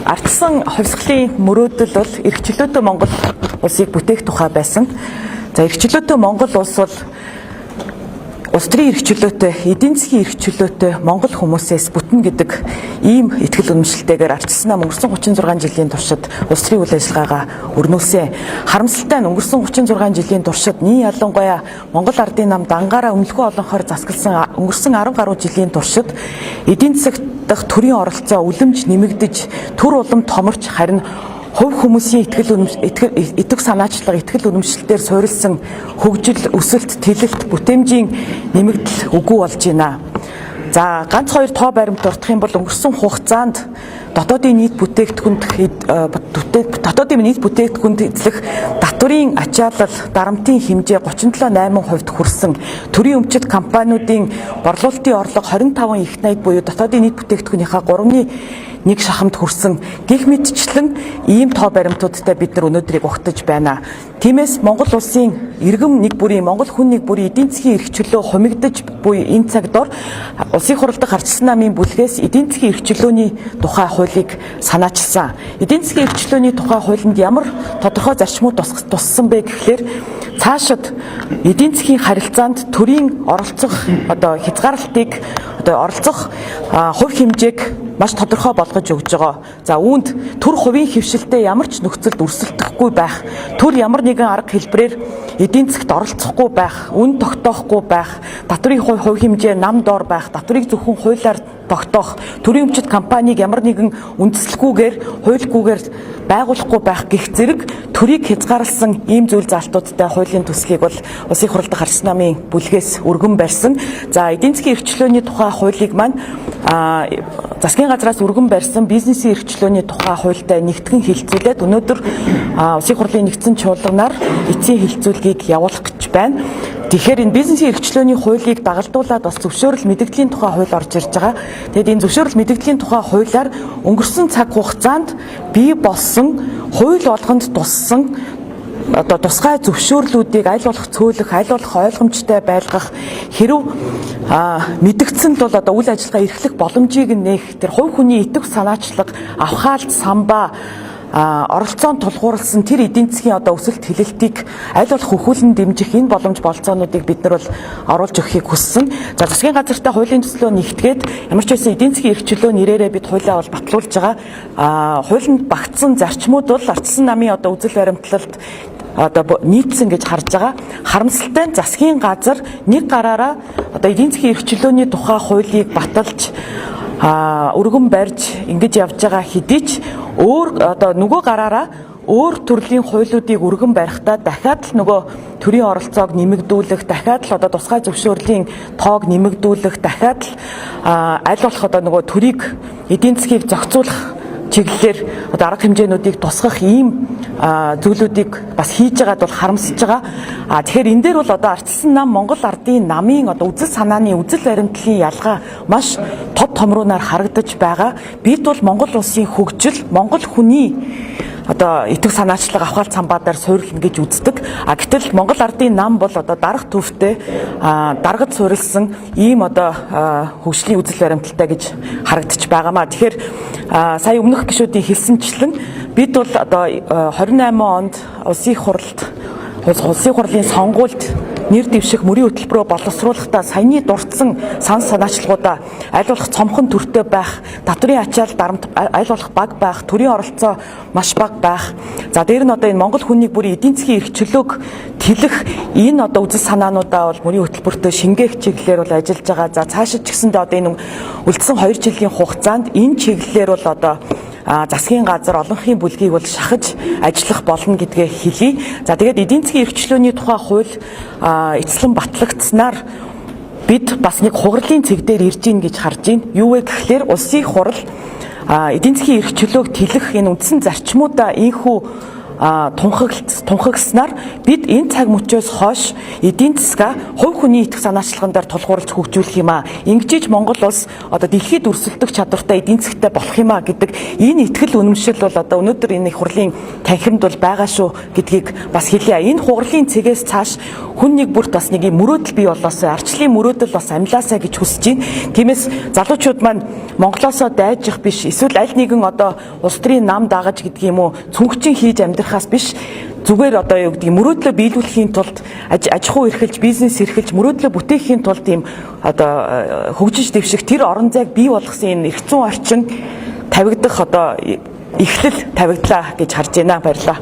Ардсан хувьсгалын мөрөөдөл бол эрх чөлөөтэй Монгол улсыг бүтээх тухай байсан. За эрх чөлөөтэй Монгол улс бол улс төрийн эрх чөлөөтэй, эдийн засгийн эрх чөлөөтэй Монгол хүмүүсээс бүтнэ гэдэг ийм итгэл үнэмшилтэйгээр ардсан нам өнгөрсөн 36 жилийн туршид улс төрийн үйл ажиллагаагаа өрнүүлсэн. Харамсалтай нь өнгөрсөн 36 жилийн туршид нийт ялангуяа Монгол ардын нам дангаараа өмнөхөө олонхоор засагласан өнгөрсөн 10 гаруй жилийн туршид эдийн засаг дахь төрийн оролцоо үлэмж нэмэгдэж, төр улам томорч харин хувь хүмүүсийн итгэх санаачлага, итгэл үнэмшилтээр суурилсан хөгжил, өсөлт, тэлэлт, бүтээмжийн нэмэгдэл үгүй болж байна. За ганц хоёр тоо баримт дурдах юм бол өнгөрсөн хугацаанд дотоодын нийт бүтээгдэхүүнд эзлэх татврын ачаалал, дарамтын хэмжээ 37.8% хүрсэн. Төрийн өмчит компаниудын борлуулалтын орлого 25 их найд буюу дотоодын нийт бүтээгдэхүүнийхээ 3.1 шахамд хүрсэн. Гэх мэтчлэн ийм тоо баримтуудтай бид нар өнөөдрийг ухтаж байна. Тиймээс Монгол улсын иргэм нэг бүрийн, Монгол хүн нэг бүрийн эдийн засгийн эрх чөлөө хумигдаж буй энэ цагт улсын хурал дахь ардсан намын бүлгээс эдийн засгийн эрх чөлөөний тухай хуулийг санаачилсан. Эдийн засгийн эрх чөлөөний тухай хуулинд ямар тодорхой зарчмууд туссан бэ гэхлээр цаашид эдийн засгийн харилцаанд төрийн оролцох хязгаарлалтыг оролцох хувь хэмжээг маш тодорхой болгож өгж байгаа. За үүнд төр хувийн хөвшилтэд ямар ч нөхцөлд өрсөлдөхгүй байх, төр ямар нэгэн арга хэлбэрээр эдийн засгт оролцохгүй байх, үн тогтоохгүй байх, татврын хувь хэмжээ нам доор байх, татврыг зөвхөн хуулиар тогтоох, төрийн өмчит компанийг ямар нэгэн үндэслэлгүйгээр, хуульгүйгээр байгуулахгүй байх гэх зэрэг төрийг хязгаарласан ийм зүйл заалтуудтай хуулийн төслийг бол улсын хурал дахь ардсан намын бүлгээс өргөн барьсан. За эдийн засгийн эрх чөлөөний тухай хуулийг маань засгийн газраас өргөн барьсан бизнесийн эрх чөлөөний тухай хуультай нэгтгэн хэлэлцүүлээд өнөөдөр улсын хурлын нэгдсэн чуулганаар эцсийн хэлэлцүүлгийг явуулах гэж байна. Тэгэхээр энэ бизнесийн эрх чөлөөний хуулийг дагалдуулаад бас зөвшөөрөл мэдэгдлийн тухай хууль орж ирж байгаа. Тэгэд энэ зөвшөөрөл мэдэгдлийн тухай хуулиар өнгөрсөн цаг хугацаанд бий болсон хууль болгонд туссан тусгай зөвшөөрлүүдийг аль болох цөөлөх, аль болох ойлгомжтой байлгах хэрв мэдэгдсэнд бол үйл ажиллагаа эрхлэх боломжийг нээх тэр хувь хүний итгэх санаачлага, авхаалт, самбаа оролцоонд тулгуурласан тэр эдийн засгийн өсөлт хэлэлтийг аль болох хөхүүлэн дэмжих энэ боломж болцоонуудыг бид нар бол оруулж өгөхийг хүссэн. За засгийн газартай хуулийн төслөө нэгтгээд ямар ч байсан эдийн засгийн эрх чөлөө нэрээрээ бид хуулиа бол батлуулж байгаа. Хуулинд багтсан зарчмууд бол ардсан намын үзэл баримтлалд нийцсэн гэж харж байгаа. Харамсалтай нь засгийн газар нэг гараараа эдийн засгийн эрх чөлөөний тухай хуулийг баталж өргөн барьж ингэж явж байгаа хэдий ч нөгөө гараараа өөр төрлийн хуулиудыг өргөн барихдаа дахиад л нөгөө төрийн оролцоог нэмэгдүүлэх, дахиад л тусгай зөвшөөрлийн тоог нэмэгдүүлэх, дахиад л аль болох нөгөө төрийг эдийн засгийг зохицуулах чиглэлээр арга хэмжээнүүдийг тусгах ийм зүйлүүдийг бас хийж байгаад бол харамсаж байгаа. Тэгэхээр энэ дээр бол ардсан нам Монгол ардын намын үзэл санааны үзэл баримтлалын ялгаа маш тод томруунаар харагдаж байгаа. Бид бол Монгол улсын хөгжил, Монгол хүний итгэх санаачлага авхаалт самбаадаар суурилна гэж үздэг. Гэтэл Монгол ардын нам бол дарах төвтэй даргад суурилсан ийм хөгжлийн үзэл баримталтай гэж харагдаж байгаамаа. Тэгэхээр сая өмнөх гишүүдийн хэлсэнчлэн бид бол 28 онд улсын хурлын сонгуульд нэр дэвших мөрийн хөтөлбөрөөр боловсруулахдаа саяны дурдсан санаачлагуудаа аль болох цомхон төртэй байх, татврын ачаал дарамт аль болох бага байх, төрийн оролцоо маш бага байх. За дээр нь энэ Монгол хүнийг бүрийн эдийн засгийн эрх чөлөөг тэлэх энэ үзэл санаануудаа бол мөрийн хөтөлбөртөө шингээх чиглэлээр бол ажиллаж байгаа. За цаашид ч гэсэндээ энэ үлдсэн 2 жилийн хугацаанд энэ чиглэлээр бол засгийн газар олонхын бүлгийг бол шахаж ажиллах болно гэдгээ хэлье. За тэгээд эдийн засгийн эрх чөлөөний тухай хууль эцлэн батлагдсанаар бид бас нэг хугарлын цэг дээр ирж гин гэж харж байна. Юу вэ гэхлээр улсын хурал эдийн засгийн эрх чөлөөг тэлэх энэ үндсэн зарчмуудаа ийхүү тунхагснаар бид энэ цаг мөчөөс хойш эдийн засгаа хувь хүний итгэх санаачлаган дээр тулгуурлаж хөгжүүлэх юм аа. Ингэж Монгол улс одоо дэлхийд өрсөлдөх чадвартай эдийн засгтай болох юм аа гэдэг энэ итгэл үнэмшил бол одоо өнөөдөр энэ их хурлын танхимд бол байгаа шүү гэдгийг бас хэлье. Энэ хурлын цэгээс цааш хүн нэг бүрт бас нэг юм мөрөөдөл бий болоосоо арчлын мөрөөдөл бас амлаасаа гэж хүсэж байна. Тиймээс залуучууд маань Монголоосоо дайжих биш, эсвэл аль нэгэн одоо улс төрийн нам дагаж гэдэг юм уу цүнхчин хийж амьдрахаас биш, зүгээр одоо юу гэдэг мөрөөдлөө биелүүлэхийн тулд аж ахуй эрхэлж, бизнес эрхэлж, мөрөөдлөө бүтээхийн тулд ийм одоо хөгжиж дэвших тэр орон зайг бий болгосон энэ эрх зүйн орчин тавигдах одоо эхлэл тавигдлаа гэж харж байна. Баярлалаа.